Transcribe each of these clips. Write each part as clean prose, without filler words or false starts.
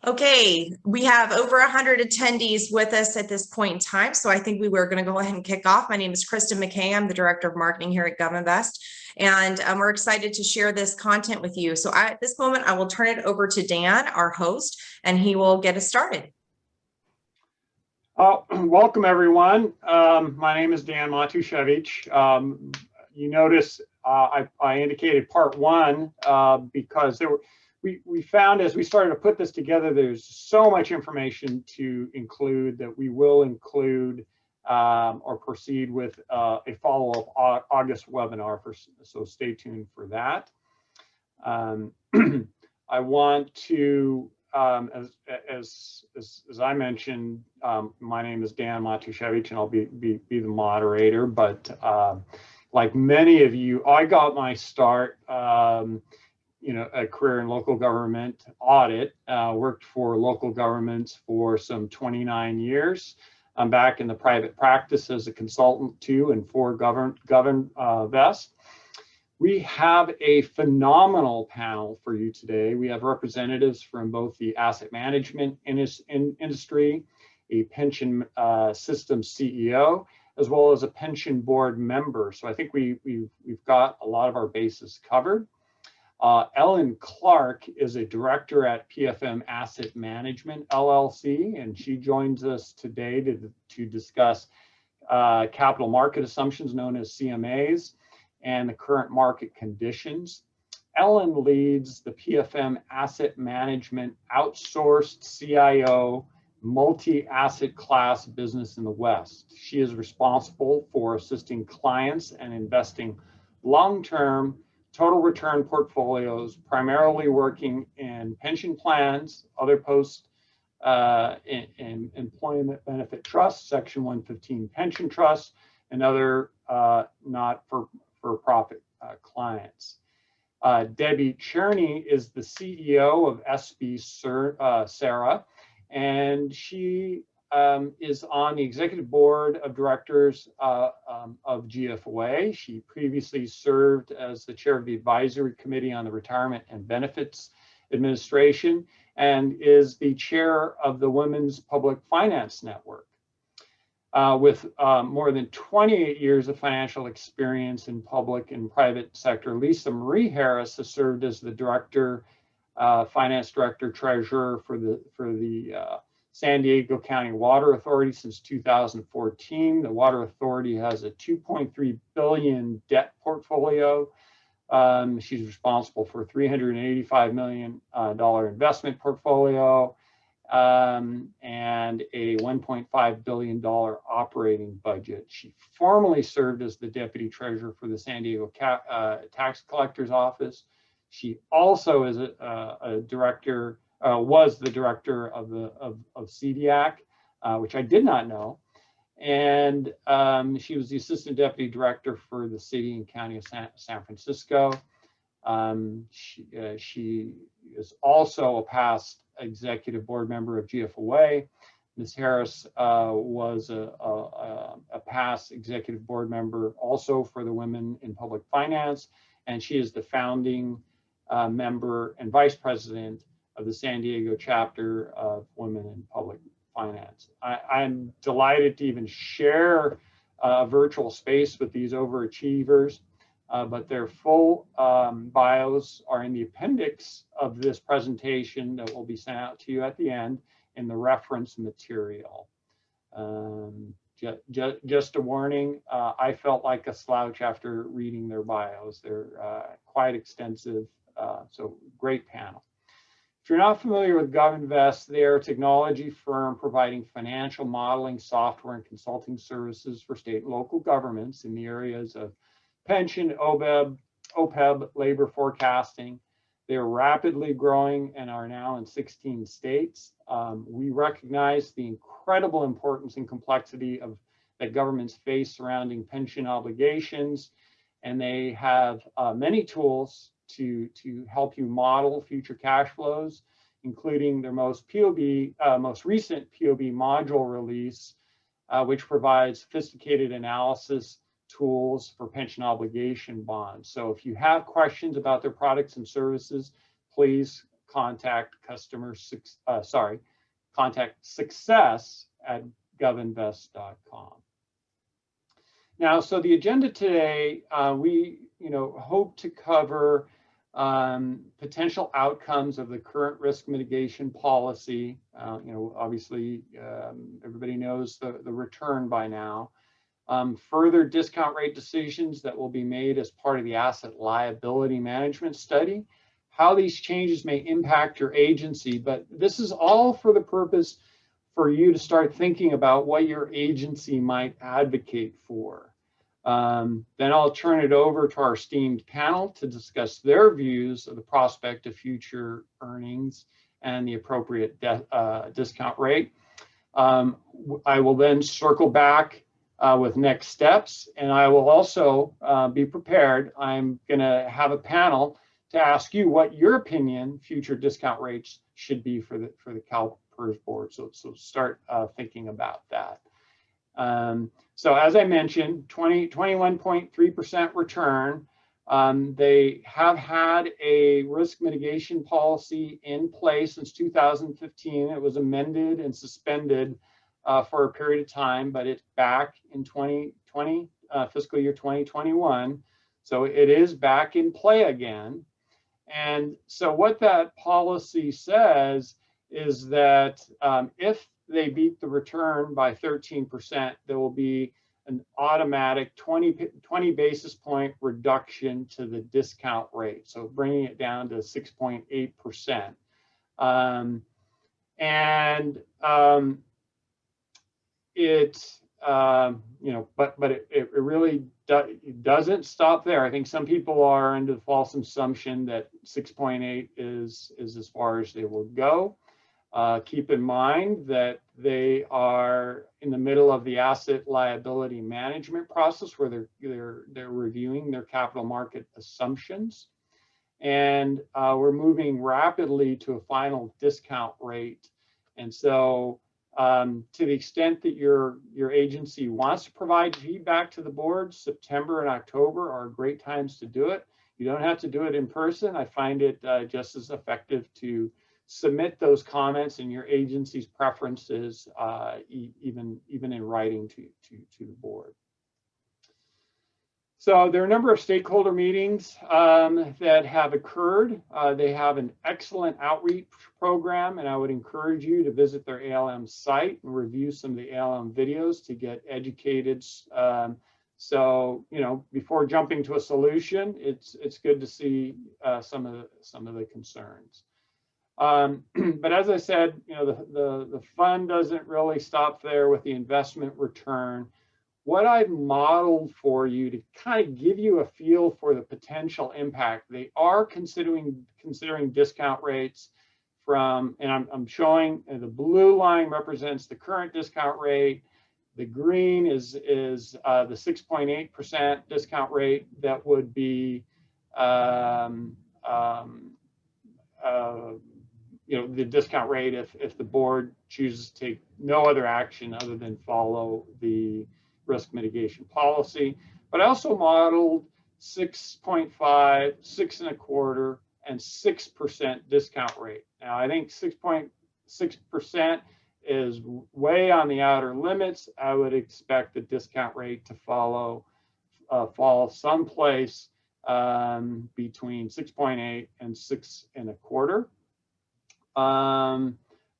Okay, we have over 100 attendees with us at this point in time, so I think we were going to go ahead and kick off. My name is Kristen McKay. I'm the Director of Marketing here at GovInvest, and we're excited to share this content with you. So at this moment, I will turn it over to Dan, our host, and he will get us started. Welcome, everyone. My name is Dan Matusiewicz. You notice I indicated part one because we found as we started to put this together, there's so much information to include that we will include or proceed with a follow-up August webinar, so stay tuned for that. I want to, as I mentioned, my name is Dan Matusiewicz, and I'll be the moderator. But like many of you, I got my start, a career in local government audit. Worked for local governments for some 29 years. I'm back in the private practice as a consultant too, and for GovInvest. We have a phenomenal panel for you today. We have representatives from both the asset management industry, a pension system CEO, as well as a pension board member. So I think we've got a lot of our bases covered. Ellen Clark is a director at PFM Asset Management, LLC, and she joins us today to discuss capital market assumptions known as CMAs and the current market conditions. Ellen leads the PFM Asset Management outsourced CIO multi-asset class business in the West. She is responsible for assisting clients and investing long-term total return portfolios, primarily working in pension plans, other post in employment benefit trusts, Section 115 pension trusts, and other not-for-profit clients. Debby Cherney is the CEO of SBCERA, and she is on the executive board of directors of GFOA. She previously served as the chair of the advisory committee on the Retirement and Benefits Administration and is the chair of the Women's Public Finance Network. With more than 28 years of financial experience in public and private sector, Lisa Marie Harris has served as the director, finance director, treasurer for the San Diego County Water Authority since 2014. The Water Authority has a $2.3 billion debt portfolio. She's responsible for a $385 million investment portfolio and a $1.5 billion operating budget. She formerly served as the deputy treasurer for the San Diego Tax Collector's Office. She also is a director. Was the director of CDAC, which I did not know, and she was the assistant deputy director for the city and county of San Francisco. She is also a past executive board member of GFOA. Ms. Harris was a past executive board member also for the Women in Public Finance, and she is the founding member and vice president of the San Diego chapter of Women in Public Finance. I'm delighted to even share a virtual space with these overachievers, but their full bios are in the appendix of this presentation that will be sent out to you at the end in the reference material. Just a warning, I felt like a slouch after reading their bios. They're quite extensive, so great panel. If you're not familiar with GovInvest, they're a technology firm providing financial modeling software and consulting services for state and local governments in the areas of pension, OPEB, labor forecasting. They're rapidly growing and are now in 16 states. We recognize the incredible importance and complexity that governments face surrounding pension obligations, and they have many tools to help you model future cash flows, including their most recent POB module release, which provides sophisticated analysis tools for pension obligation bonds. So if you have questions about their products and services, please contact contact success@govinvest.com. Now, so the agenda today, we hope to cover potential outcomes of the current risk mitigation policy. Obviously, everybody knows the return by now. Further discount rate decisions that will be made as part of the asset liability management study, how these changes may impact your agency, but this is all for the purpose for you to start thinking about what your agency might advocate for. Then I'll turn it over to our esteemed panel to discuss their views of the prospect of future earnings and the appropriate discount rate. I will then circle back with next steps, and I will also be prepared. I'm going to have a panel to ask you what your opinion future discount rates should be for the CalPERS board. So start thinking about that. So as I mentioned, 21.3% return. They have had a risk mitigation policy in place since 2015. It was amended and suspended for a period of time, but it's back in 2020, fiscal year 2021. So it is back in play again. And so what that policy says is that if they beat the return by 13%, there will be an automatic 20 basis point reduction to the discount rate. So bringing it down to 6.8%. It really doesn't stop there. I think some people are under the false assumption that 6.8 is as far as they will go. Keep in mind that they are in the middle of the asset liability management process where they're reviewing their capital market assumptions. And we're moving rapidly to a final discount rate. And so to the extent that your agency wants to provide feedback to the board, September and October are great times to do it. You don't have to do it in person. I find it just as effective to submit those comments and your agency's preferences, even in writing to the board. So there are a number of stakeholder meetings that have occurred. They have an excellent outreach program, and I would encourage you to visit their ALM site and review some of the ALM videos to get educated. So before jumping to a solution, it's good to see some of the concerns. But as I said, the fun doesn't really stop there with the investment return. What I've modeled for you to kind of give you a feel for the potential impact, they are considering discount rates from, and I'm showing the blue line represents the current discount rate. The green is the 6.8% discount rate that would be the discount rate if the board chooses to take no other action other than follow the risk mitigation policy. But I also modeled 6.5, 6.25, and 6% discount rate. Now I think 6.6% is way on the outer limits. I would expect the discount rate to fall someplace between 6.8 and 6.25.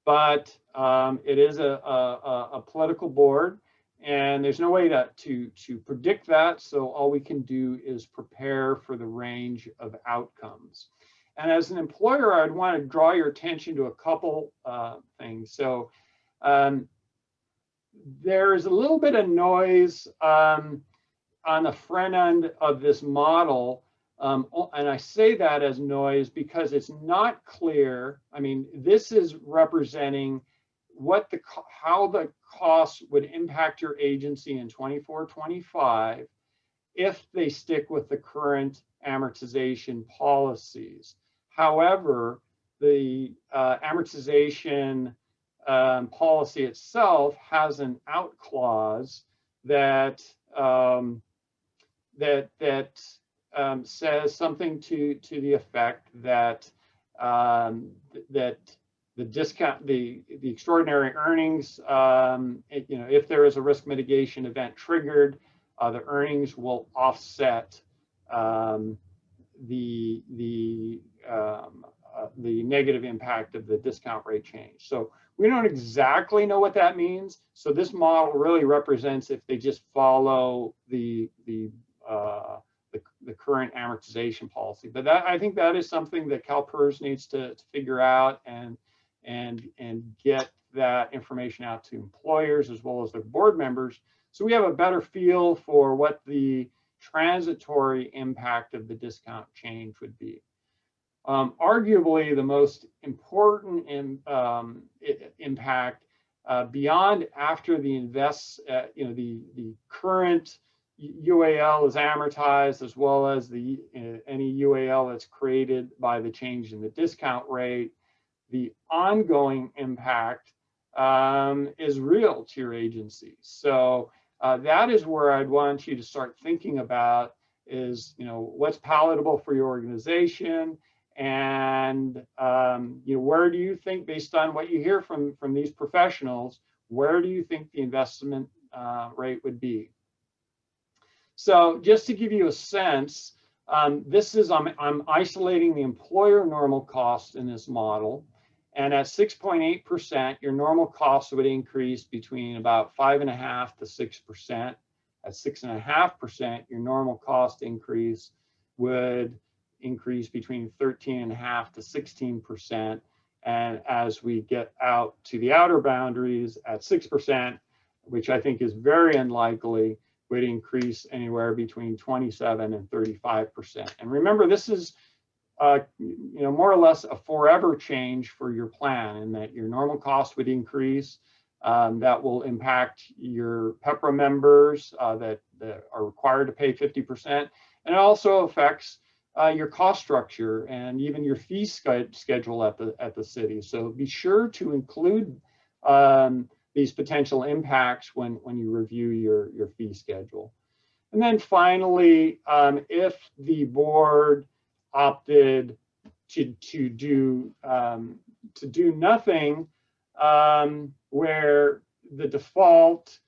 But it is a political board, and there's no way to predict that. So all we can do is prepare for the range of outcomes. And as an employer, I'd want to draw your attention to a couple things. So there's a little bit of noise on the front end of this model. And I say that as noise because it's not clear. I mean, this is representing how the costs would impact your agency in 24-25 if they stick with the current amortization policies. However, the amortization policy itself has an out clause that says something to the effect that that the discount, the extraordinary earnings, if there is a risk mitigation event triggered, the earnings will offset the negative impact of the discount rate change. So we don't exactly know what that means. So this model really represents if they just follow the current amortization policy. But I think that is something that CalPERS needs to figure out and get that information out to employers as well as their board members, so we have a better feel for what the transitory impact of the discount change would be. Arguably, the most important impact beyond after the the current UAL is amortized, as well as the any UAL that's created by the change in the discount rate, the ongoing impact is real to your agency. So that is where I'd want you to start thinking about is, what's palatable for your organization, and where do you think, based on what you hear from these professionals, where do you think the investment rate would be? So just to give you a sense, this is, I'm isolating the employer normal cost in this model. And at 6.8%, your normal cost would increase between about 5.5% to 6%. At 6.5%, your normal cost increase would increase between 13.5% to 16%. And as we get out to the outer boundaries at 6%, which I think is very unlikely, would increase anywhere between 27 and 35%. And remember, this is more or less a forever change for your plan, in that your normal cost would increase. That will impact your PEPRA members that are required to pay 50%. And it also affects your cost structure and even your fee schedule at the city. So be sure to include these potential impacts when you review your fee schedule. And then finally, if the board opted to do nothing, where the default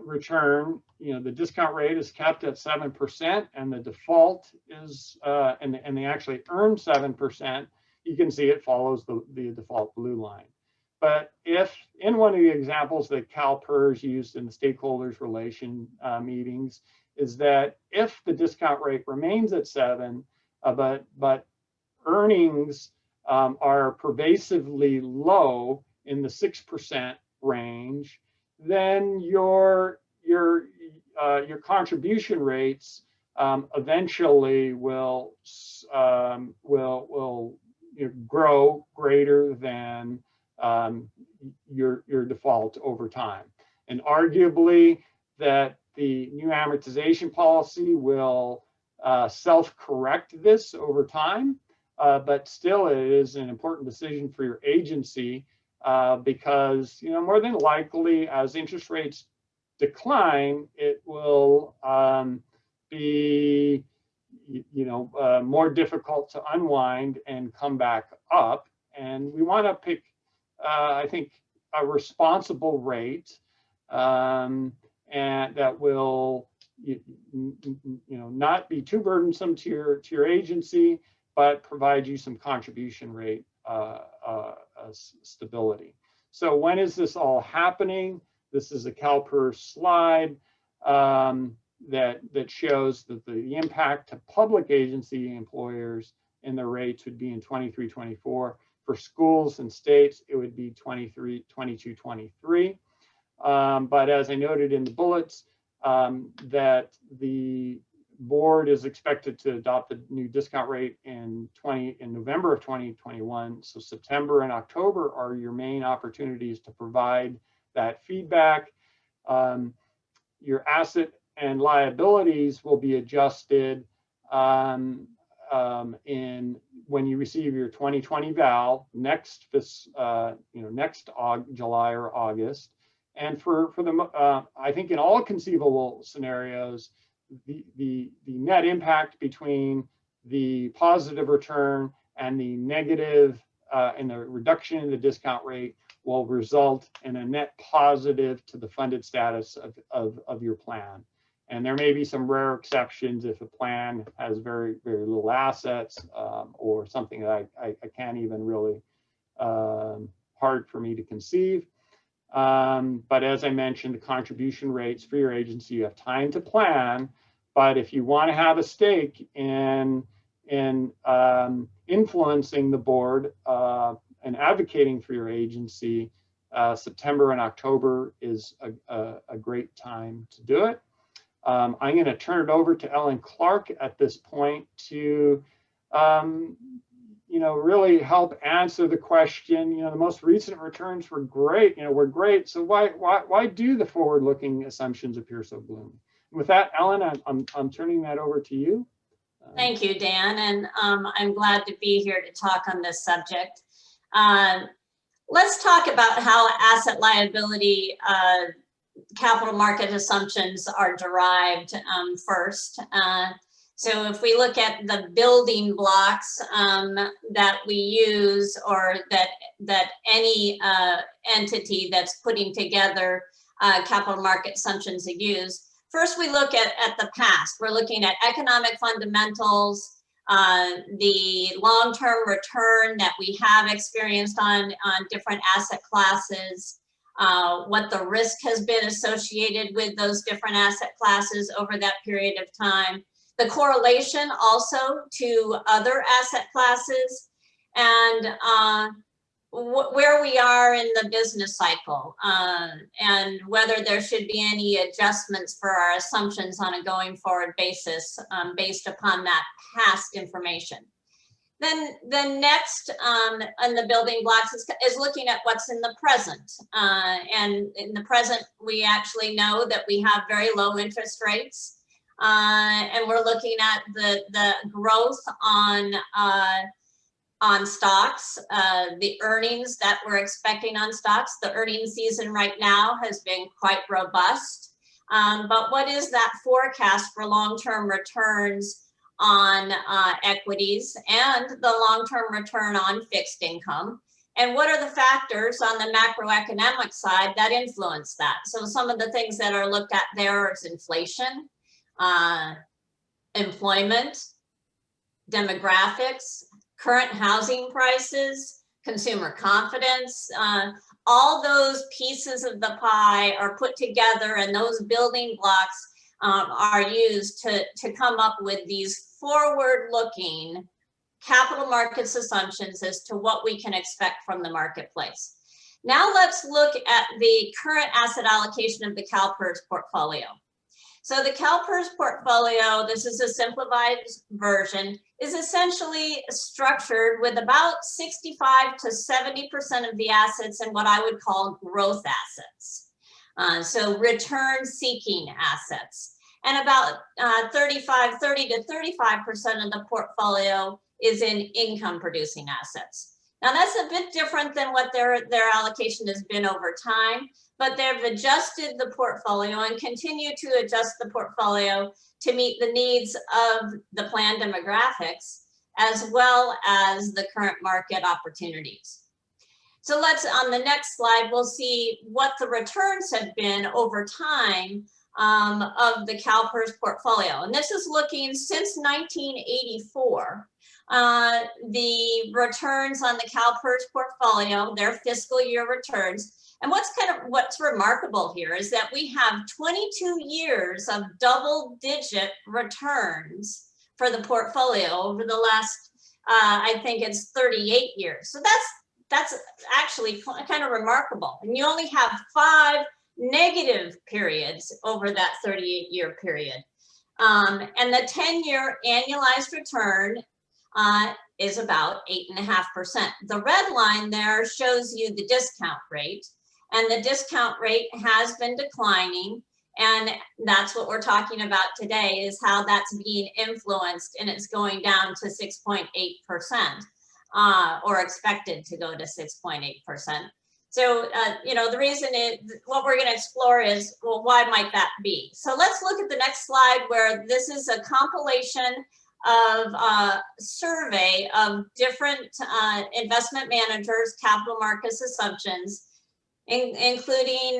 return, the discount rate is kept at 7%, and the default is and they actually earn 7%, you can see it follows the default blue line. But if in one of the examples that CalPERS used in the stakeholders relation meetings, is that if the discount rate remains at 7, but earnings are pervasively low in the 6% range, then your contribution rates eventually will grow greater than your default over time. And arguably, that the new amortization policy will self-correct this over time, but still it is an important decision for your agency, because more than likely, as interest rates decline, it will be more difficult to unwind and come back up. And we want to pick, I think, a responsible rate, and that will not be too burdensome to your agency, but provide you some contribution rate stability. So when is this all happening? This is a CalPERS slide that shows that the impact to public agency employers and their rates would be in 23-24. For schools and states, it would be 22-23. But as I noted in the bullets, that the board is expected to adopt the new discount rate in November of 2021. So September and October are your main opportunities to provide that feedback. Your asset and liabilities will be adjusted when you receive your 2020 val next July or August. And for the I think in all conceivable scenarios, the net impact between the positive return and the negative and the reduction in the discount rate will result in a net positive to the funded status of your plan. And there may be some rare exceptions if a plan has very, very little assets or something that I can't even really, hard for me to conceive. But as I mentioned, the contribution rates for your agency, you have time to plan. But if you want to have a stake in influencing the board and advocating for your agency, September and October is a great time to do it. I'm going to turn it over to Ellen Clark at this point to, really help answer the question. The most recent returns were great. Were great. So why do the forward-looking assumptions appear so gloomy? With that, Ellen, I'm turning that over to you. Thank you, Dan, and I'm glad to be here to talk on this subject. Let's talk about how asset liability capital market assumptions are derived first. So if we look at the building blocks that we use, or that any entity that's putting together capital market assumptions use, first we look at the past. We're looking at economic fundamentals, the long-term return that we have experienced on different asset classes, what the risk has been associated with those different asset classes over that period of time, the correlation also to other asset classes, and where we are in the business cycle, and whether there should be any adjustments for our assumptions on a going forward basis based upon that past information. Then next on the building blocks is looking at what's in the present. And in the present, we actually know that we have very low interest rates. And we're looking at the growth on stocks, the earnings that we're expecting on stocks. The earnings season right now has been quite robust. But what is that forecast for long-term returns on equities and the long-term return on fixed income? And what are the factors on the macroeconomic side that influence that? So some of the things that are looked at there is inflation, employment, demographics, current housing prices, consumer confidence. All those pieces of the pie are put together, and those building blocks are used to come up with these forward-looking capital markets assumptions as to what we can expect from the marketplace. Now let's look at the current asset allocation of the CalPERS portfolio. So the CalPERS portfolio, this is a simplified version, is essentially structured with about 65 to 70% of the assets in what I would call growth assets. So return-seeking assets. And about 30 to 35% of the portfolio is in income-producing assets. Now that's a bit different than what their allocation has been over time, but they've adjusted the portfolio and continue to adjust the portfolio to meet the needs of the plan demographics, as well as the current market opportunities. So let's, on the next slide, we'll see what the returns have been over time of the CalPERS portfolio. And this is looking since 1984. The returns on the CalPERS portfolio, their fiscal year returns. And what's remarkable here is that we have 22 years of double-digit returns for the portfolio over the last, I think it's 38 years. So that's actually kind of remarkable. And you only have 5 negative periods over that 38-year period. And the 10-year annualized return is about 8.5%. The red line there shows you the discount rate, and the discount rate has been declining, and that's what we're talking about today, is how that's being influenced, and it's going down to 6.8%, or expected to go to 6.8%. So, the reason what we're going to explore is, well, why might that be? So let's look at the next slide, where this is a compilation of survey of different investment managers, capital markets assumptions, including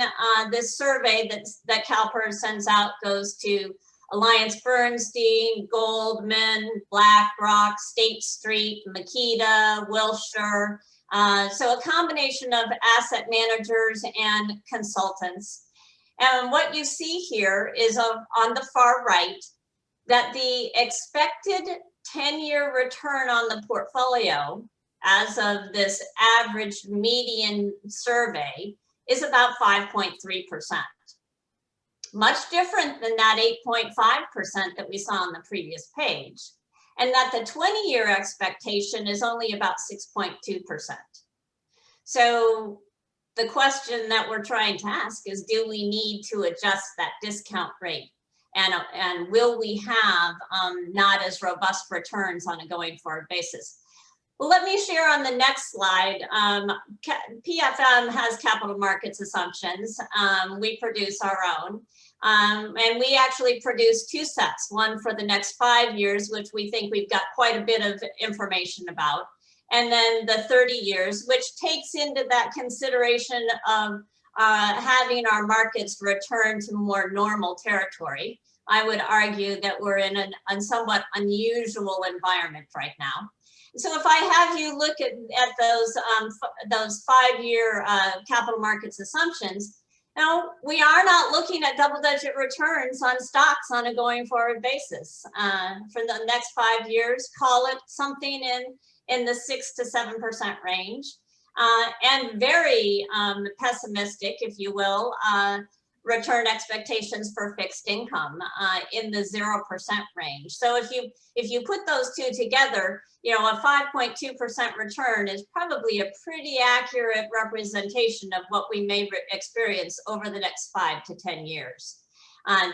this survey that CalPERS sends out goes to AllianceBernstein, Goldman, BlackRock, State Street, Makita, Wilshire. So a combination of asset managers and consultants. And what you see here is on the far right, that the expected 10-year return on the portfolio as of this average median survey is about 5.3%. Much different than that 8.5% that we saw on the previous page. And that the 20-year expectation is only about 6.2%. So the question that we're trying to ask is, do we need to adjust that discount rate? And will we have not as robust returns on a going forward basis? Well, let me share on the next slide. PFM has capital markets assumptions. We produce our own. And we actually produce two sets, one for the next 5 years, which we think we've got quite a bit of information about. And then the 30 years, which takes into that consideration of having our markets return to more normal territory. I would argue that we're in a somewhat unusual environment right now. So if I have you look at those 5-year capital markets assumptions, now we are not looking at double-digit returns on stocks on a going forward basis. For the next 5 years, call it something in the 6 to 7% range, and very pessimistic, if you will, return expectations for fixed income in the 0% range. So if you put those two together, you know, a 5.2% return is probably a pretty accurate representation of what we may experience over the next 5 to 10 years.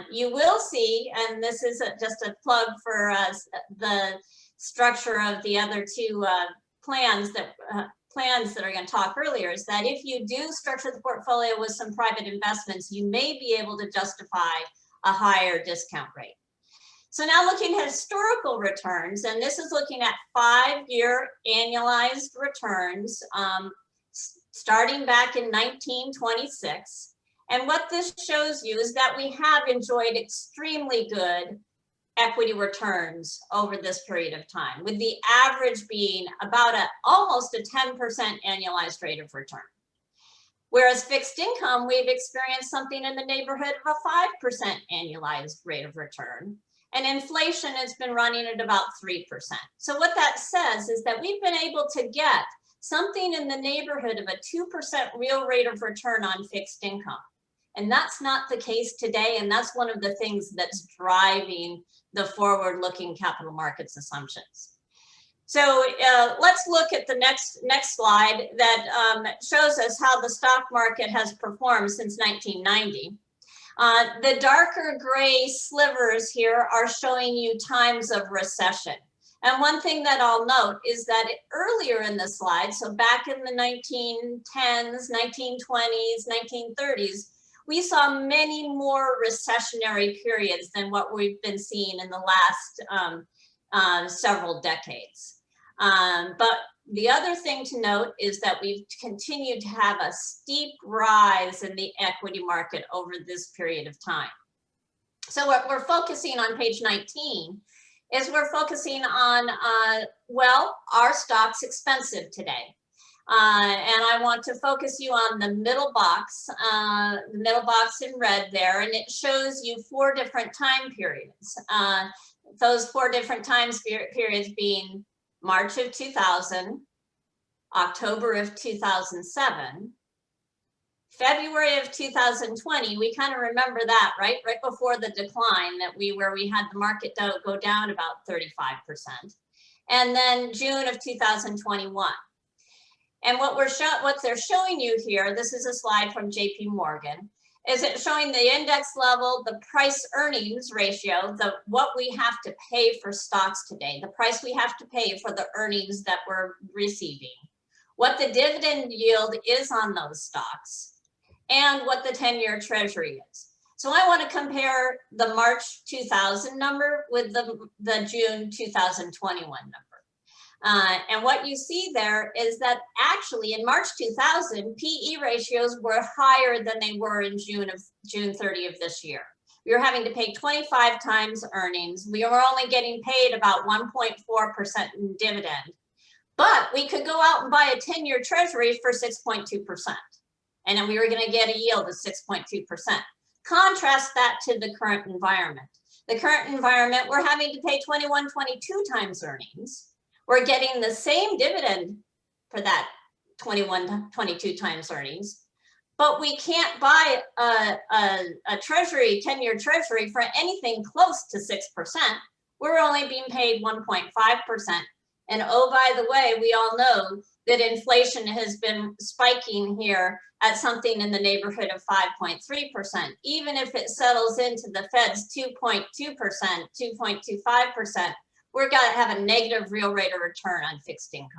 You will see, and this is just a plug for the structure of the other two plans that are going to talk earlier, is that if you do structure the portfolio with some private investments, you may be able to justify a higher discount rate. So now looking at historical returns, and this is looking at 5-year annualized returns starting back in 1926. And what this shows you is that we have enjoyed extremely good equity returns over this period of time, with the average being about almost a 10% annualized rate of return. Whereas fixed income, we've experienced something in the neighborhood of a 5% annualized rate of return. And inflation has been running at about 3%. So what that says is that we've been able to get something in the neighborhood of a 2% real rate of return on fixed income. And that's not the case today. And that's one of the things that's driving the forward-looking capital markets assumptions. So let's look at the next slide that shows us how the stock market has performed since 1990. The darker gray slivers here are showing you times of recession. And one thing that I'll note is that earlier in the slide, so back in the 1910s, 1920s, 1930s, we saw many more recessionary periods than what we've been seeing in the last several decades. But the other thing to note is that we've continued to have a steep rise in the equity market over this period of time. So what we're focusing on page 19 is we're focusing on, well, are stocks expensive today? And I want to focus you on the middle box in red there, and it shows you 4 different time periods. Those 4 different time periods being March of 2000, October of 2007, February of 2020. We kind of remember that, right? Right before the decline where we had the market go down about 35%. And then June of 2021. And what they're showing you here, this is a slide from JP Morgan, is it showing the index level, the price earnings ratio, what we have to pay for stocks today, the price we have to pay for the earnings that we're receiving, what the dividend yield is on those stocks, and what the 10-year treasury is. So I want to compare the March 2000 number with the June 2021 number. And what you see there is that actually in March 2000, PE ratios were higher than they were in June 30 of this year. We were having to pay 25 times earnings. We were only getting paid about 1.4% in dividend, but we could go out and buy a 10-year treasury for 6.2%. And then we were going to get a yield of 6.2%. Contrast that to the current environment. The current environment, we're having to pay 21, 22 times earnings. We're getting the same dividend for that 21, 22 times earnings, but we can't buy a treasury, 10-year treasury for anything close to 6%. We're only being paid 1.5%. And oh, by the way, we all know that inflation has been spiking here at something in the neighborhood of 5.3%. Even if it settles into the Fed's 2.2%, 2.25%, we're going to have a negative real rate of return on fixed income.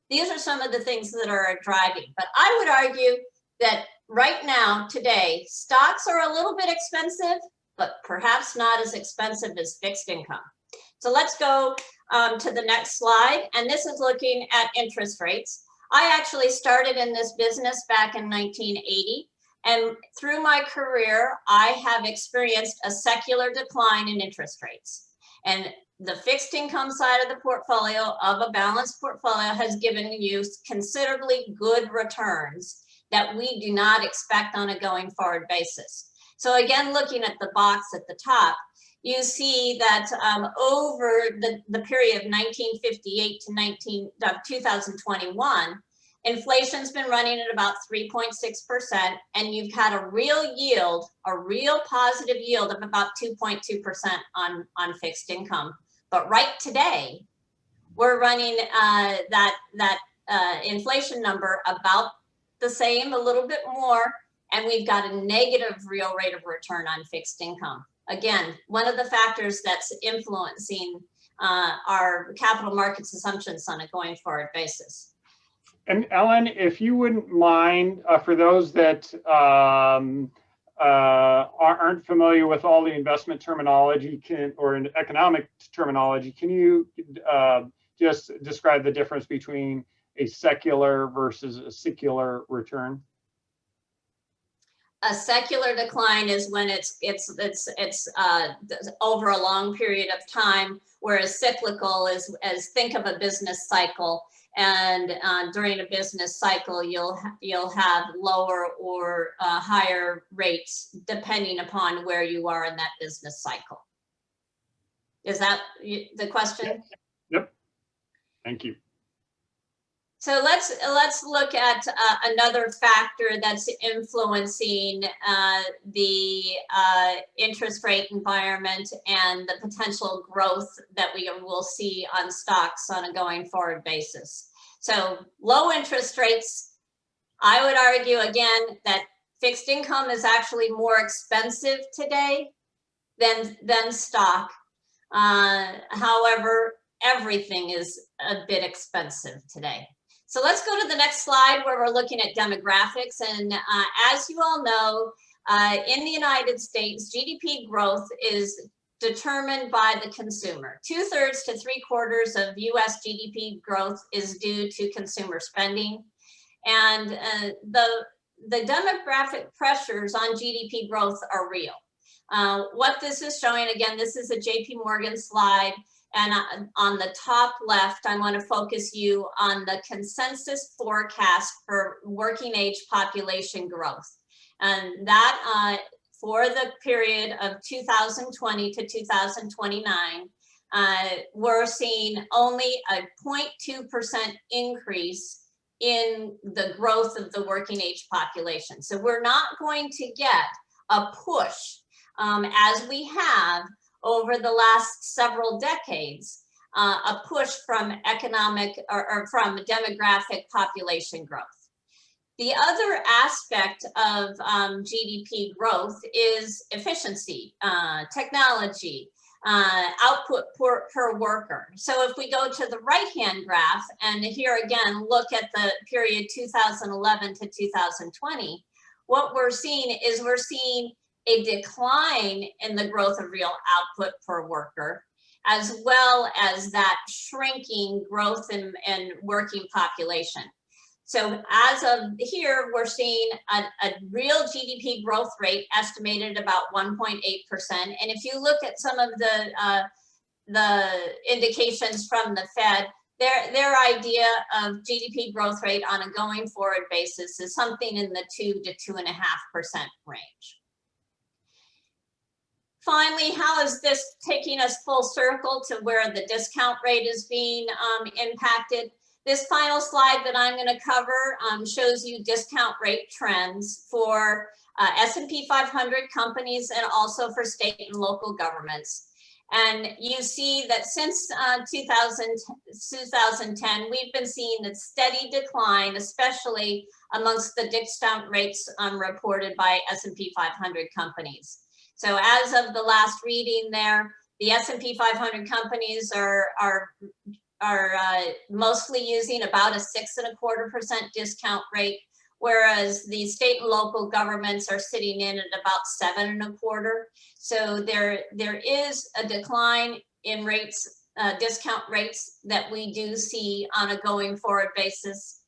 These are some of the things that are driving. But I would argue that right now, today, stocks are a little bit expensive, but perhaps not as expensive as fixed income. So let's go to the next slide. And this is looking at interest rates. I actually started in this business back in 1980. And through my career, I have experienced a secular decline in interest rates. And the fixed income side of the portfolio, of a balanced portfolio, has given you considerably good returns that we do not expect on a going forward basis. So again, looking at the box at the top, you see that over the period of 1958 to 2021, inflation's been running at about 3.6%, and you've had a real yield, a real positive yield of about 2.2% on fixed income. But right today, we're running that inflation number about the same, a little bit more, and we've got a negative real rate of return on fixed income. Again, one of the factors that's influencing our capital markets assumptions on a going forward basis. And Ellen, if you wouldn't mind, for those that aren't familiar with all the investment terminology or economic terminology, can you just describe the difference between a secular versus a secular return? A secular decline is when it's over a long period of time, whereas cyclical is, as think of a business cycle, and during a business cycle you'll have lower or higher rates depending upon where you are in that business cycle. Is that the question? Yep. Thank you. So let's look at another factor that's influencing the interest rate environment and the potential growth that we will see on stocks on a going forward basis. So low interest rates, I would argue again that fixed income is actually more expensive today than stock. However, everything is a bit expensive today. So let's go to the next slide where we're looking at demographics. And as you all know, in the United States, GDP growth is determined by the consumer. 2/3 to 3/4 of US GDP growth is due to consumer spending. And the demographic pressures on GDP growth are real. What this is showing, again, this is a JP Morgan slide. And on the top left, I want to focus you on the consensus forecast for working age population growth. And that for the period of 2020 to 2029, we're seeing only a 0.2% increase in the growth of the working age population. So we're not going to get a push as we have over the last several decades, a push from economic or from demographic population growth. The other aspect of GDP growth is efficiency, technology, output per worker. So if we go to the right-hand graph, and here again, look at the period 2011 to 2020, what we're seeing is a decline in the growth of real output per worker, as well as that shrinking growth in working population. So as of here, we're seeing a real GDP growth rate estimated about 1.8%. And if you look at some of the indications from the Fed, their idea of GDP growth rate on a going forward basis is something in the 2 to 2.5% range. Finally, how is this taking us full circle to where the discount rate is being impacted? This final slide that I'm going to cover shows you discount rate trends for S&P 500 companies and also for state and local governments. And you see that since 2010, we've been seeing a steady decline, especially amongst the discount rates reported by S&P 500 companies. So as of the last reading there, the S&P 500 companies are mostly using about a 6.25% discount rate, whereas the state and local governments are sitting in at about 7.25%. So there is a decline in rates, discount rates that we do see on a going forward basis.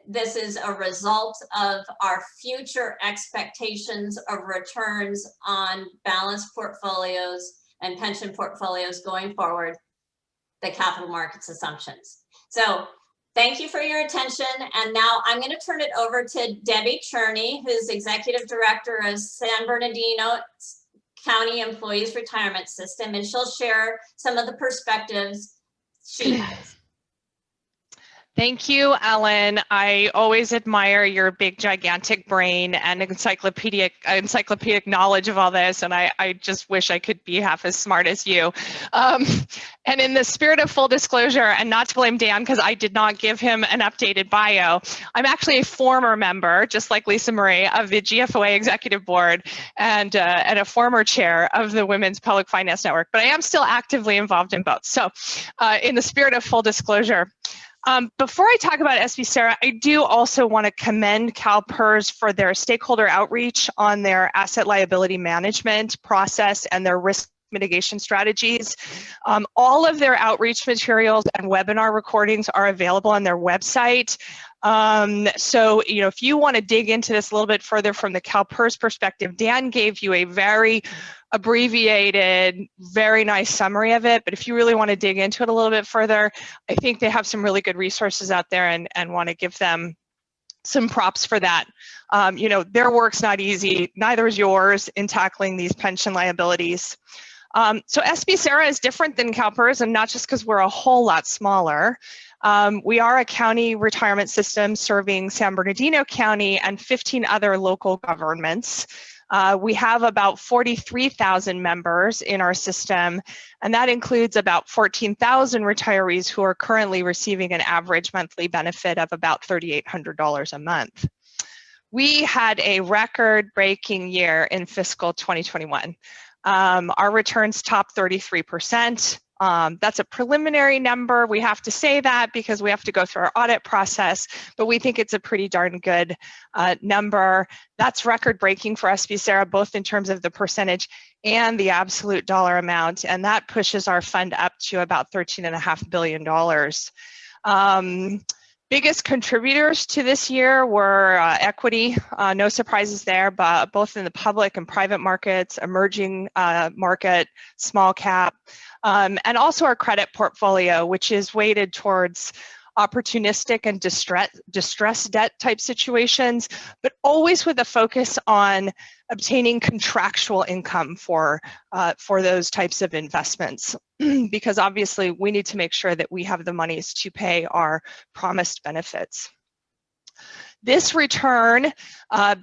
This is a result of our future expectations of returns on balanced portfolios and pension portfolios going forward, the capital markets assumptions. So thank you for your attention. And now I'm going to turn it over to Debby Cherney, who's Executive Director of San Bernardino County Employees Retirement System, and she'll share some of the perspectives she has. Thank you, Ellen. I always admire your big, gigantic brain and encyclopedic knowledge of all this, and I just wish I could be half as smart as you. And in the spirit of full disclosure, and not to blame Dan, because I did not give him an updated bio, I'm actually a former member, just like Lisa Marie, of the GFOA Executive Board and a former chair of the Women's Public Finance Network, but I am still actively involved in both. So in the spirit of full disclosure, before I talk about SBCERA, I do also want to commend CalPERS for their stakeholder outreach on their asset liability management process and their risk mitigation strategies. All of their outreach materials and webinar recordings are available on their website. So, if you want to dig into this a little bit further from the CalPERS perspective, Dan gave you a very abbreviated, very nice summary of it. But if you really want to dig into it a little bit further, I think they have some really good resources out there and want to give them some props for that. Their work's not easy, neither is yours in tackling these pension liabilities. So SBCERA is different than CalPERS, and not just because we're a whole lot smaller. We are a county retirement system serving San Bernardino County and 15 other local governments. We have about 43,000 members in our system, and that includes about 14,000 retirees who are currently receiving an average monthly benefit of about $3,800 a month. We had a record-breaking year in fiscal 2021. Our returns topped 33%. That's a preliminary number. We have to say that because we have to go through our audit process, but we think it's a pretty darn good number. That's record-breaking for SBCERA, both in terms of the percentage and the absolute dollar amount, and that pushes our fund up to about $13.5 billion. Biggest contributors to this year were equity, no surprises there, but both in the public and private markets, emerging market, small cap, and also our credit portfolio, which is weighted towards opportunistic and distressed debt type situations, but always with a focus on obtaining contractual income for those types of investments, because obviously we need to make sure that we have the monies to pay our promised benefits. This return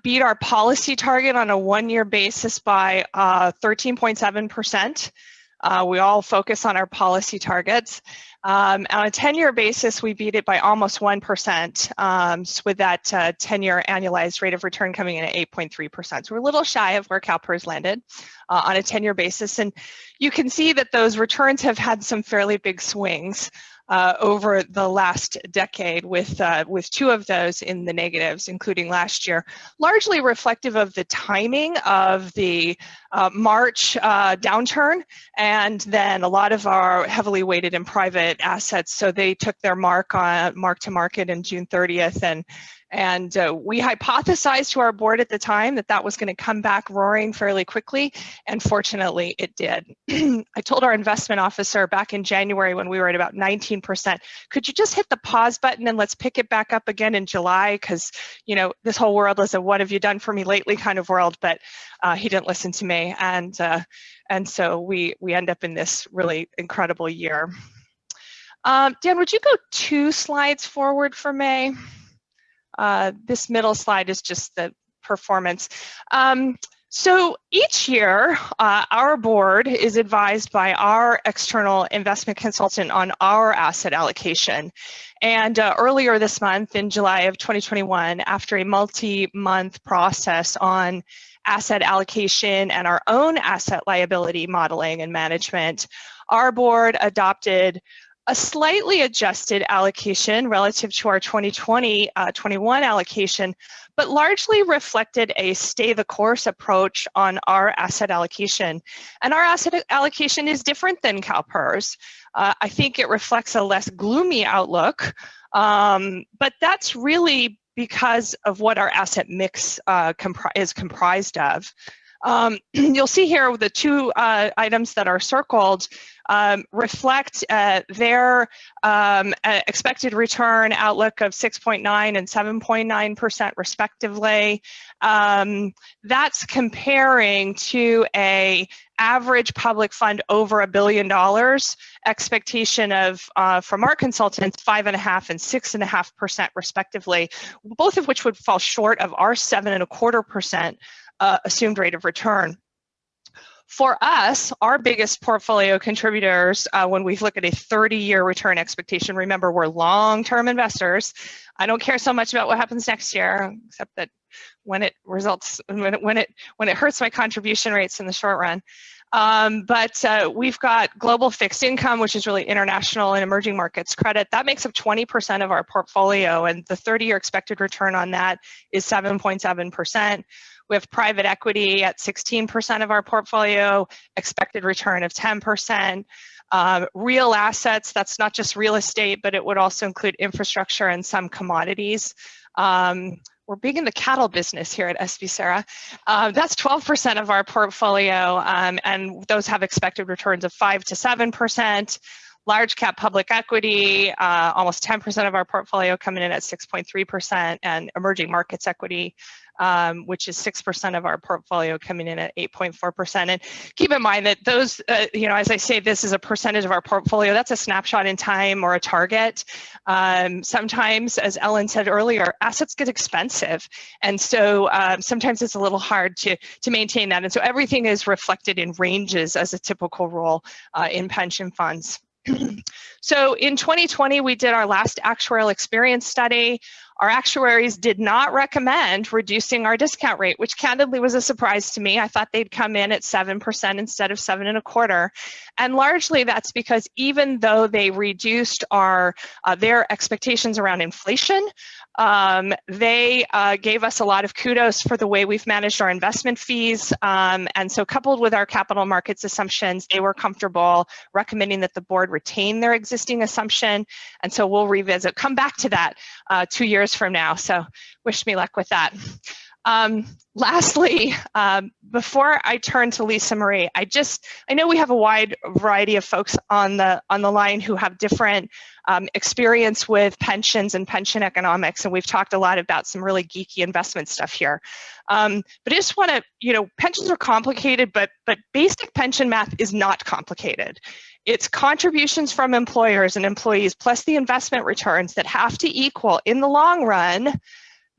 beat our policy target on a one-year basis by 13.7%. We all focus on our policy targets. On a 10-year basis, we beat it by almost 1%, with that 10-year annualized rate of return coming in at 8.3%. So we're a little shy of where CalPERS landed on a 10-year basis. And you can see that those returns have had some fairly big swings. over the last decade, with 2 of those in the negatives, including last year, largely reflective of the timing of the March downturn, and then a lot of our heavily weighted in private assets, so they took their mark to market in June 30th, and we hypothesized to our board at the time that that was going to come back roaring fairly quickly, and fortunately it did. I told our investment officer back in January when we were at about 19%, could you just hit the pause button and let's pick it back up again in July, because this whole world is a what have you done for me lately kind of world, but he didn't listen to me, and so we end up in this really incredible year. Dan, would you go 2 slides forward for me? This middle slide is just the performance. So each year, our board is advised by our external investment consultant on our asset allocation. And earlier this month, in July of 2021, after a multi-month process on asset allocation and our own asset liability modeling and management, our board adopted a slightly adjusted allocation relative to our 2020-21 allocation, but largely reflected a stay the course approach on our asset allocation. And our asset allocation is different than CalPERS. I think it reflects a less gloomy outlook, but that's really because of what our asset mix is comprised of. You'll see here the 2 items that are circled reflect their expected return outlook of 6.9 and 7.9% respectively. That's comparing to a average public fund over $1 billion expectation of from our consultants 5.5% and 6.5% respectively, both of which would fall short of our 7.25% assumed rate of return. For us, our biggest portfolio contributors, when we look at a 30-year return expectation, remember we're long-term investors. I don't care so much about what happens next year, except that when it hurts my contribution rates in the short run. But we've got global fixed income, which is really international and emerging markets credit. That makes up 20% of our portfolio, and the 30-year expected return on that is 7.7%. We have private equity at 16% of our portfolio, expected return of 10%. Real assets, that's not just real estate, but it would also include infrastructure and some commodities. We're big in the cattle business here at SBCERA. That's 12% of our portfolio, and those have expected returns of 5 to 7%. Large cap public equity, almost 10% of our portfolio coming in at 6.3%, and emerging markets equity, which is 6% of our portfolio coming in at 8.4%. And keep in mind that those, as I say, this is a percentage of our portfolio. That's a snapshot in time or a target. Sometimes, as Ellen said earlier, assets get expensive. And so sometimes it's a little hard to maintain that. And so everything is reflected in ranges as a typical rule in pension funds. So in 2020, we did our last actuarial experience study. Our actuaries did not recommend reducing our discount rate, which candidly was a surprise to me. I thought they'd come in at 7% instead of 7.25%. And largely that's because even though they reduced their expectations around inflation, they gave us a lot of kudos for the way we've managed our investment fees. And so coupled with our capital markets assumptions, they were comfortable recommending that the board retain their existing assumption. And so we'll come back to that 2 years from now. So wish me luck with that. Lastly, before I turn to Lisa Marie, I know we have a wide variety of folks on the line who have different experience with pensions and pension economics, and we've talked a lot about some really geeky investment stuff here. But I just want to, pensions are complicated, but basic pension math is not complicated. It's contributions from employers and employees plus the investment returns that have to equal, in the long run,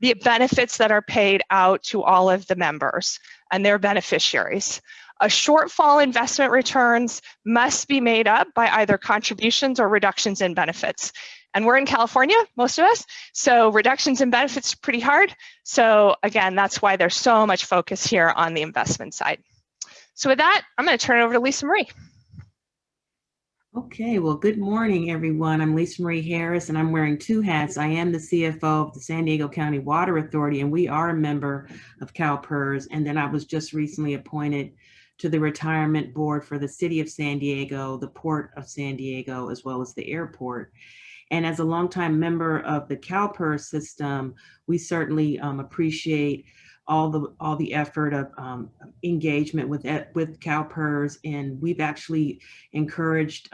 the benefits that are paid out to all of the members and their beneficiaries. A shortfall investment returns must be made up by either contributions or reductions in benefits. And we're in California, most of us, so reductions in benefits are pretty hard. So again, that's why there's so much focus here on the investment side. So with that, I'm going to turn it over to Lisa Marie. Okay, well, good morning, everyone. I'm Lisa Marie Harris, and I'm wearing two hats. I am the CFO of the San Diego County Water Authority, and we are a member of CalPERS. And then I was just recently appointed to the retirement board for the city of San Diego, the port of San Diego, as well as the airport. And as a longtime member of the CalPERS system, we certainly appreciate all the effort of engagement with CalPERS, and we've actually encouraged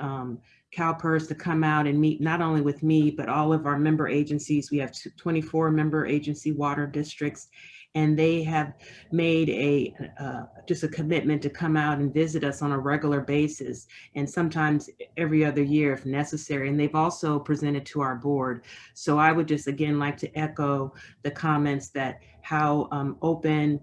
CalPERS to come out and meet not only with me, but all of our member agencies. We have 24 member agency water districts, and they have made just a commitment to come out and visit us on a regular basis, and sometimes every other year if necessary. And they've also presented to our board. So I would just again like to echo the comments that how open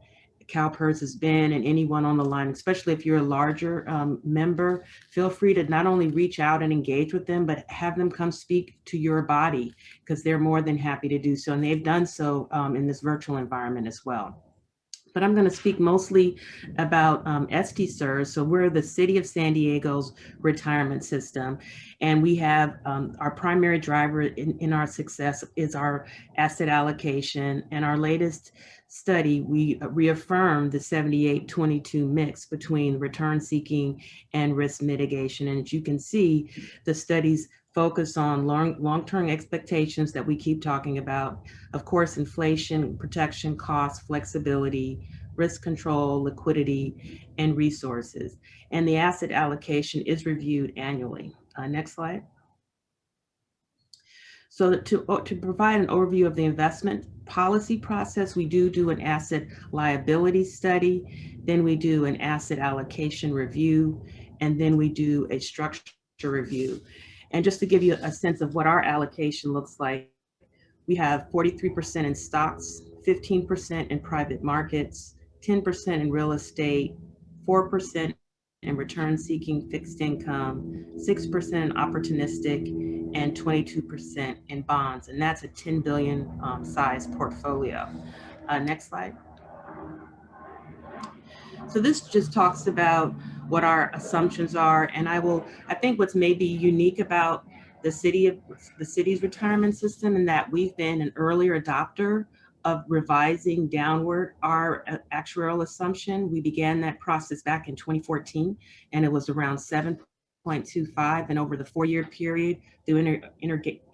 CalPERS has been, and anyone on the line, especially if you're a larger member, feel free to not only reach out and engage with them, but have them come speak to your body, because they're more than happy to do so. And they've done so in this virtual environment as well. But I'm going to speak mostly about SBCERA. So we're the City of San Diego's retirement system, and we have our primary driver in our success is our asset allocation. And our latest study, we reaffirmed the 78-22 mix between return seeking and risk mitigation. And as you can see, the studies focus on long-term expectations that we keep talking about. Of course, inflation, protection, cost, flexibility, risk control, liquidity, and resources. And the asset allocation is reviewed annually. Next slide. So to provide an overview of the investment policy process, we do an asset liability study, then we do an asset allocation review, and then we do a structure review. And just to give you a sense of what our allocation looks like, we have 43% in stocks, 15% in private markets, 10% in real estate, 4% in return-seeking fixed income, 6% in opportunistic, and 22% in bonds. And that's a 10 billion size portfolio. Next slide. So this just talks about what our assumptions are. And I think what's maybe unique about the city's retirement system, and that we've been an earlier adopter of revising downward our actuarial assumption. We began that process back in 2014, and it was around 7.25. And over the 4-year period, through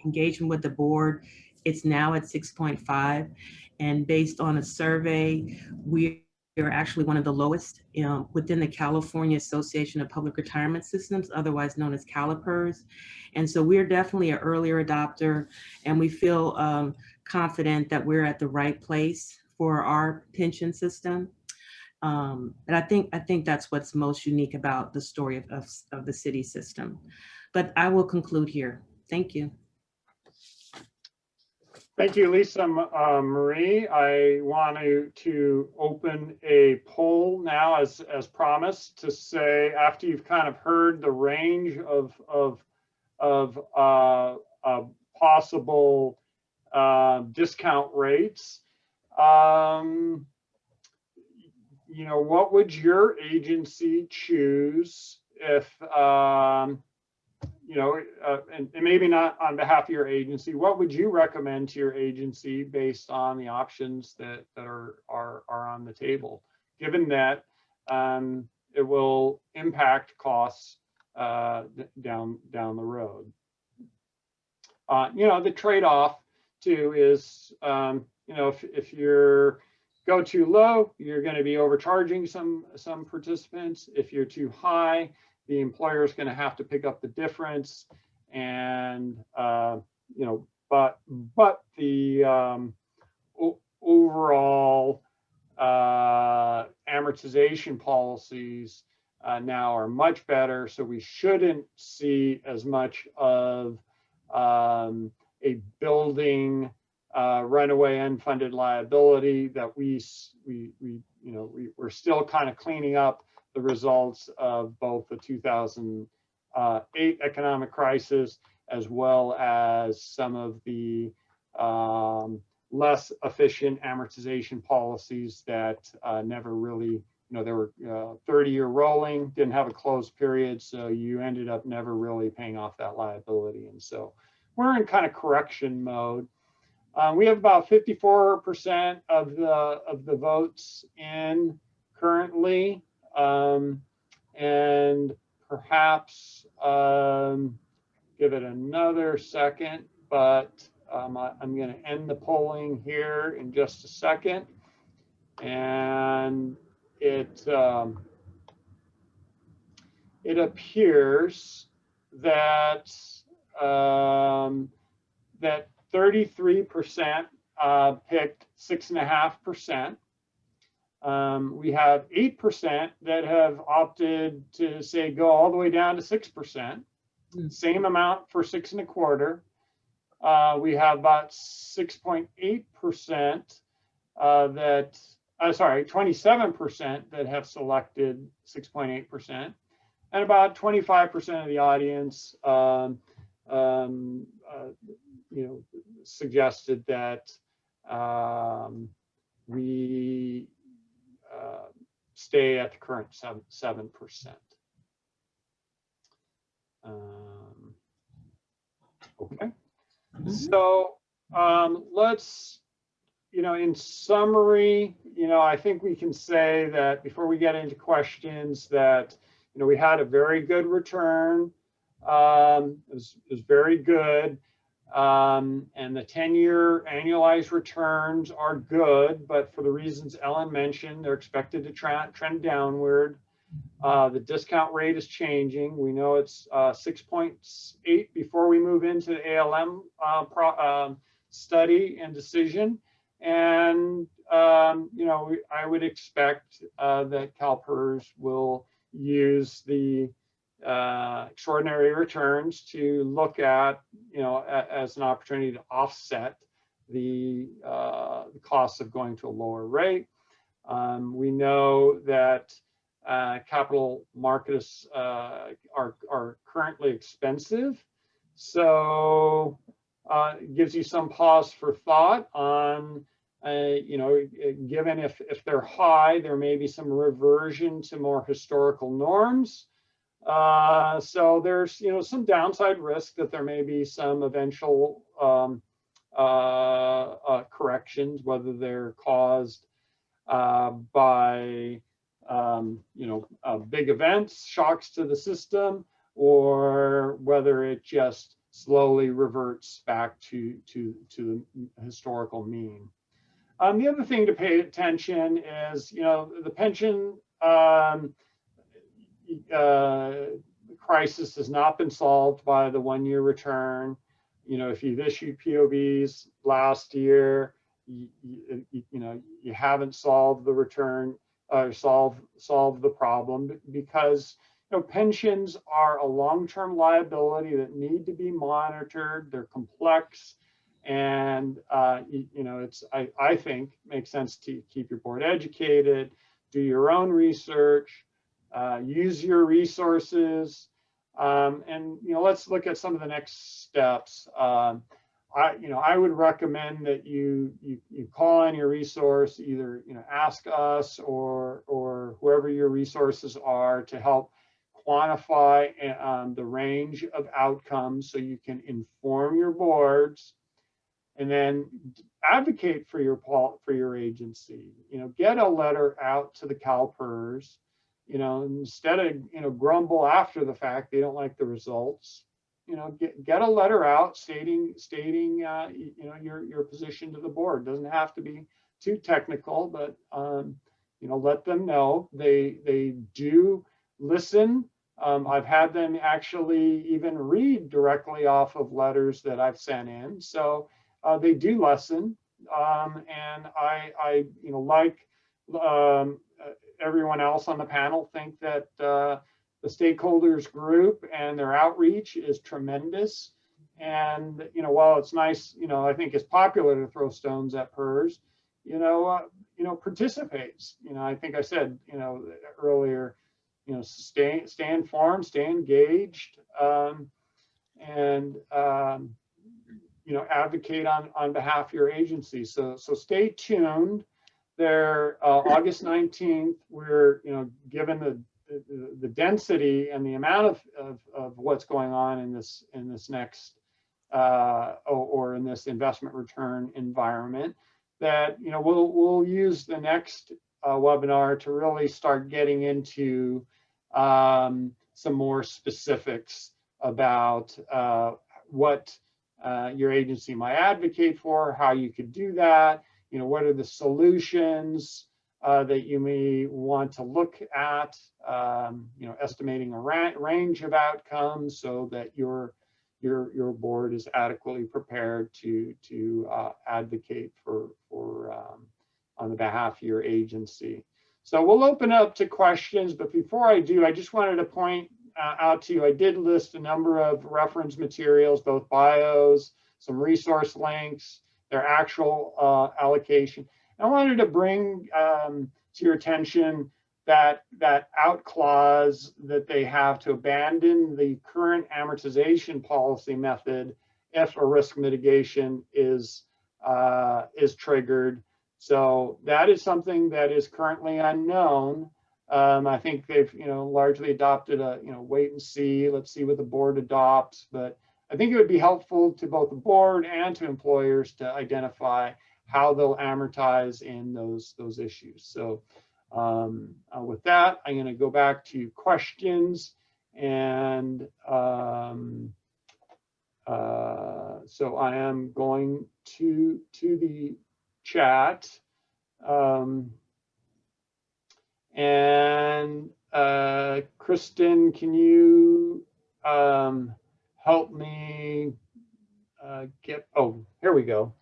engagement with the board, it's now at 6.5. And based on a survey, we are actually one of the lowest within the California Association of Public Retirement Systems, otherwise known as CalPERS. And so we're definitely an earlier adopter, and we feel confident that we're at the right place for our pension system. And I think that's what's most unique about the story of the city system. But I will conclude here. Thank you. Thank you, Lisa Marie. I want to open a poll now, as promised, to say, after you've kind of heard the range of possible discount rates, you know, what would your agency choose if you know, and maybe not on behalf of your agency, what would you recommend to your agency based on the options that are on the table, given that it will impact costs down the road? You know, the trade-off too is, you know, if you're go too low, you're going to be overcharging some participants. If you're too high, the employer is going to have to pick up the difference, and you know, but the overall amortization policies now are much better, so we shouldn't see as much of a building runaway unfunded liability that we're still kind of cleaning up the results of both the 2008 economic crisis, as well as some of the less efficient amortization policies that never really they were 30-year rolling, didn't have a closed period, so you ended up never really paying off that liability. And so we're in kind of correction mode. We have about 54% of the votes in currently, and perhaps give it another second, but I'm going to end the polling here in just a second. And it appears that that 33% picked 6.5%. We have 8% that have opted to say go all the way down to 6%. Same amount for 6.25. We have about 6.8% that, sorry, 27% that have selected 6.8%, and about 25% of the audience, suggested that we stay at the current 7%. Okay, so let's, in summary, I think we can say that before we get into questions that, we had a very good return. It was very good. And the 10-year annualized returns are good, but for the reasons Ellen mentioned, they're expected to trend downward. The discount rate is changing. We know it's 6.8 before we move into the ALM study and decision. And, I would expect that CalPERS will use the extraordinary returns to look at, as an opportunity to offset the cost of going to a lower rate. We know that capital markets are currently expensive, so it gives you some pause for thought on, given if they're high, there may be some reversion to more historical norms. So there's, some downside risk that there may be some eventual corrections, whether they're caused by, big events, shocks to the system, or whether it just slowly reverts back to the historical mean. The other thing to pay attention is, the pension crisis has not been solved by the 1-year return. If you've issued POBs last year, you haven't solved the return or solved the problem, because pensions are a long-term liability that need to be monitored. They're complex, and it's I think makes sense to keep your board educated, do your own research, use your resources, and let's look at some of the next steps. I would recommend that you call on your resource, either ask us or whoever your resources are, to help quantify the range of outcomes so you can inform your boards, and then advocate for your agency. Get a letter out to the CalPERS. Instead of grumble after the fact they don't like the results. Get a letter out stating your position to the board. It doesn't have to be too technical, but let them know they do listen. I've had them actually even read directly off of letters that I've sent in, so they do listen. And I like everyone else on the panel, think that the stakeholders group and their outreach is tremendous. And while it's nice, I think it's popular to throw stones at PERS, participates. I think I said earlier, stay informed, stay engaged, and advocate on behalf of your agency. So stay tuned. there, August 19th, we're, given the density and the amount of what's going on in this next or in this investment return environment, that we'll use the next webinar to really start getting into some more specifics about what your agency might advocate for, how you could do that, what are the solutions that you may want to look at, estimating a range of outcomes so that your board is adequately prepared to advocate for on the behalf of your agency. So we'll open up to questions, but before I do, I just wanted to point out to you, I did list a number of reference materials, both bios, some resource links, their actual allocation. I wanted to bring to your attention that out clause that they have to abandon the current amortization policy method if a risk mitigation is triggered. So that is something that is currently unknown. I think they've largely adopted a wait and see. Let's see what the board adopts. But I think it would be helpful to both the board and to employers to identify how they'll amortize in those issues. So with that, I'm going to go back to questions, and so I am going to the chat, and Kristen, can you help me get? Oh, here we go.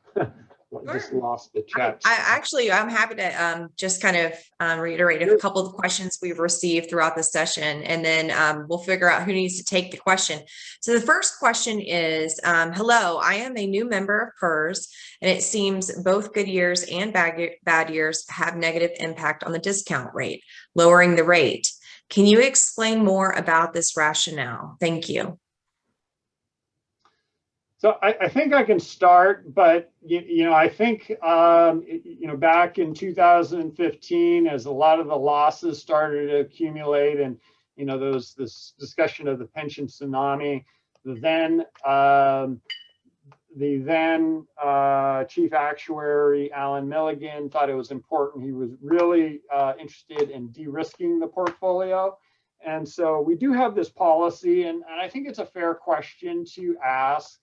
I just lost the chat. I'm happy to just kind of reiterate a couple of questions we've received throughout the session, and then we'll figure out who needs to take the question. So the first question is, hello, I am a new member of PERS, and it seems both good years and bad years have negative impact on the discount rate, lowering the rate. Can you explain more about this rationale? Thank you. So I think I can start, but I think back in 2015, as a lot of the losses started to accumulate, and this discussion of the pension tsunami, the then chief actuary Alan Milligan thought it was important. He was really interested in de-risking the portfolio, and so we do have this policy, and I think it's a fair question to ask.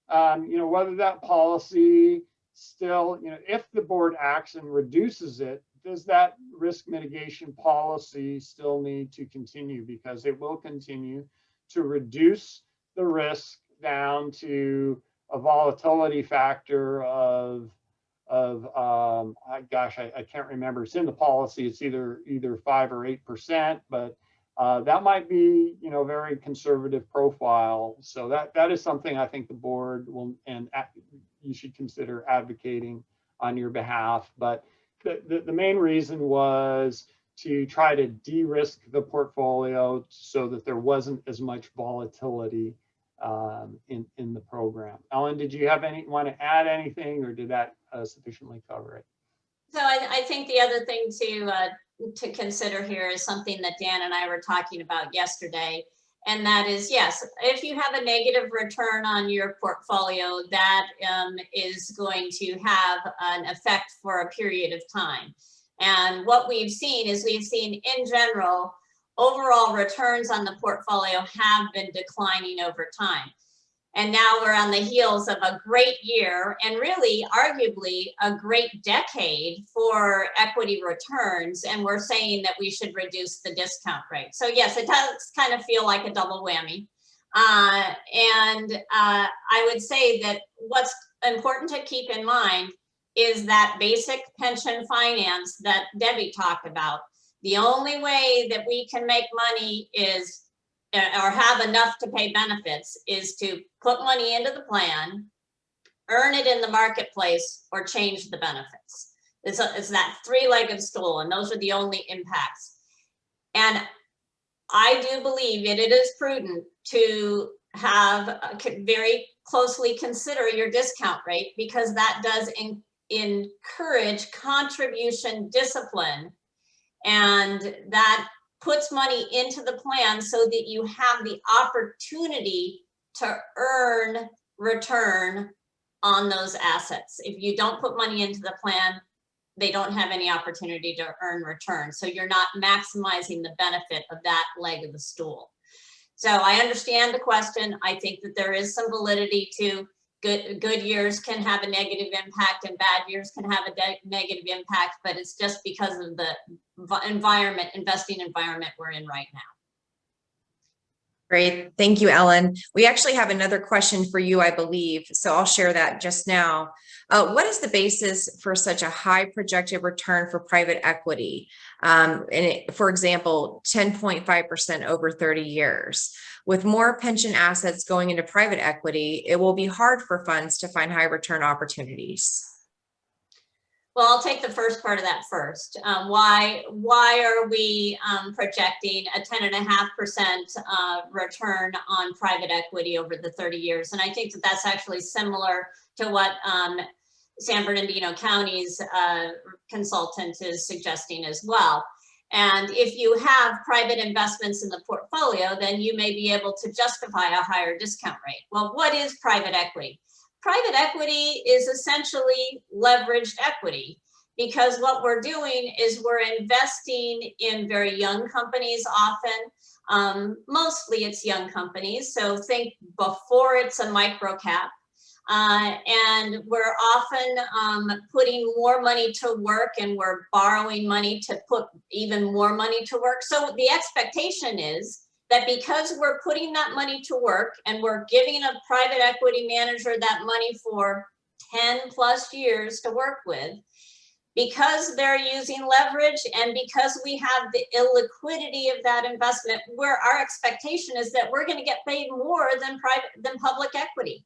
Whether that policy still, if the board acts and reduces it, does that risk mitigation policy still need to continue? Because it will continue to reduce the risk down to a volatility factor of gosh, I can't remember. It's in the policy. It's either 5 or 8%, but that might be, a very conservative profile. So that is something I think the board will, and you should consider advocating on your behalf. But the main reason was to try to de-risk the portfolio so that there wasn't as much volatility in the program. Ellen, did you want to add anything, or did that sufficiently cover it? So I think the other thing to consider here is something that Dan and I were talking about yesterday, and that is, yes, if you have a negative return on your portfolio, that is going to have an effect for a period of time. And what we've seen is in general, overall returns on the portfolio have been declining over time. And now we're on the heels of a great year and really arguably a great decade for equity returns. And we're saying that we should reduce the discount rate. So yes, it does kind of feel like a double whammy. I would say that what's important to keep in mind is that basic pension finance that Debbie talked about. The only way that we can make money is or have enough to pay benefits is to put money into the plan, earn it in the marketplace, or change the benefits. It's that three-legged stool, and those are the only impacts. And I do believe it is prudent to have very closely consider your discount rate, because that does encourage contribution discipline, and that puts money into the plan so that you have the opportunity to earn return on those assets. If you don't put money into the plan, they don't have any opportunity to earn return. So you're not maximizing the benefit of that leg of the stool. So I understand the question. I think that there is some validity to good years can have a negative impact and bad years can have a negative impact, but it's just because of the investing environment we're in right now. Great. Thank you, Ellen. We actually have another question for you, I believe. So I'll share that just now. What is the basis for such a high projected return for private equity? For example, 10.5% over 30 years. With more pension assets going into private equity, it will be hard for funds to find high return opportunities. Well, I'll take the first part of that first. Why are we projecting a 10.5% return on private equity over the 30 years? And I think that that's actually similar to what San Bernardino County's consultant is suggesting as well. And if you have private investments in the portfolio, then you may be able to justify a higher discount rate. Well, what is private equity? Private equity is essentially leveraged equity, because what we're doing is we're investing in very young companies often. Mostly it's young companies. So think before it's a micro cap. And we're often putting more money to work, and we're borrowing money to put even more money to work. So the expectation is that because we're putting that money to work and we're giving a private equity manager that money for 10 plus years to work with, because they're using leverage and because we have the illiquidity of that investment, where our expectation is that we're going to get paid more than public equity.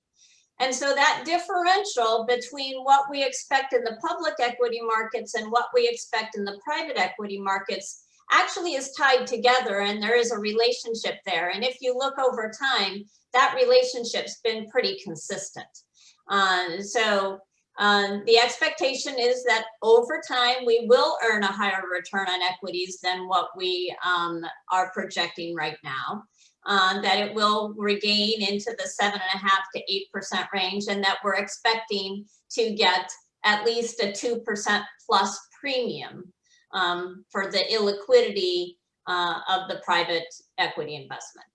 And so that differential between what we expect in the public equity markets and what we expect in the private equity markets actually is tied together, and there is a relationship there. And if you look over time, that relationship's been pretty consistent. The expectation is that over time, we will earn a higher return on equities than what we are projecting right now. That it will regain into the 7.5% to 8% range, and that we're expecting to get at least a 2% plus premium for the illiquidity of the private equity investment.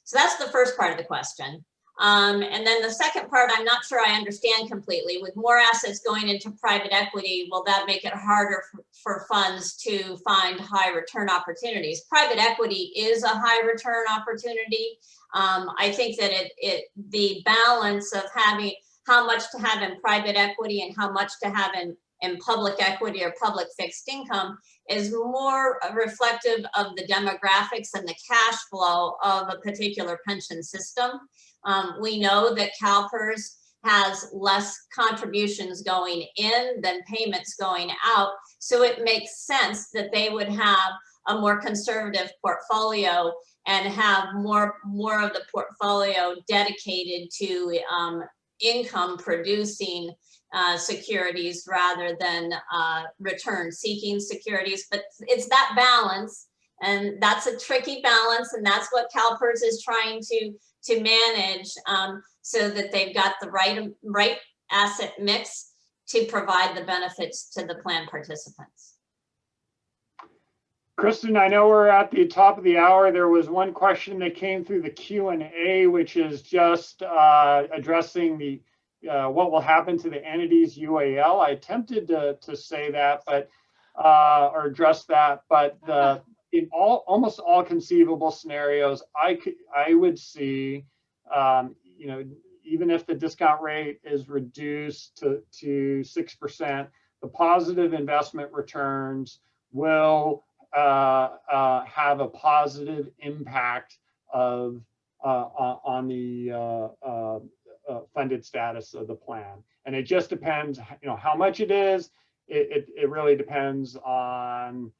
So that's the first part of the question. And then the second part, I'm not sure I understand completely. With more assets going into private equity, will that make it harder for funds to find high return opportunities? Private equity is a high return opportunity. I think that the balance of having how much to have in private equity and how much to have in public equity or public fixed income is more reflective of the demographics and the cash flow of a particular pension system. We know that CalPERS has less contributions going in than payments going out. So it makes sense that they would have a more conservative portfolio and have more of the portfolio dedicated to income producing securities rather than return seeking securities. But it's that balance, and that's a tricky balance, and that's what CalPERS is trying to manage, so that they've got the right asset mix to provide the benefits to the plan participants. Kristen, I know we're at the top of the hour. There was one question that came through the Q&A, which is just addressing the what will happen to the entities UAL. I attempted to say that, but or address that, but in almost all conceivable scenarios, I would see, even if the discount rate is reduced to 6%, the positive investment returns will have a positive impact on the funded status of the plan. And it just depends, how much it is. It really depends on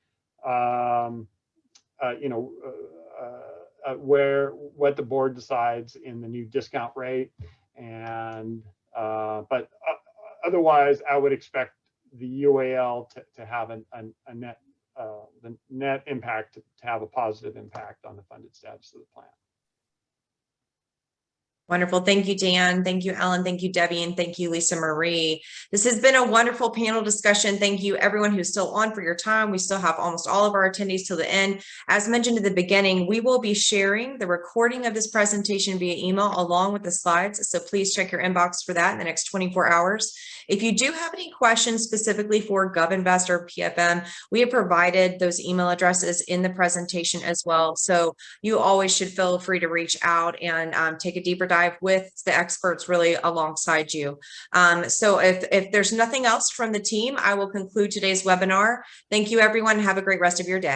what the board decides in the new discount rate, and but otherwise I would expect the UAL to have a net, the net impact to have a positive impact on the funded status of the plan. Wonderful. Thank you, Dan. Thank you, Ellen. Thank you, Debbie. And thank you, Lisa Marie. This has been a wonderful panel discussion. Thank you, everyone who's still on for your time. We still have almost all of our attendees till the end. As mentioned at the beginning, we will be sharing the recording of this presentation via email along with the slides. So please check your inbox for that in the next 24 hours. If you do have any questions specifically for GovInvest or PFM, we have provided those email addresses in the presentation as well. So you always should feel free to reach out and take a deeper dive with the experts really alongside you. So if there's nothing else from the team, I will conclude today's webinar. Thank you, everyone. Have a great rest of your day.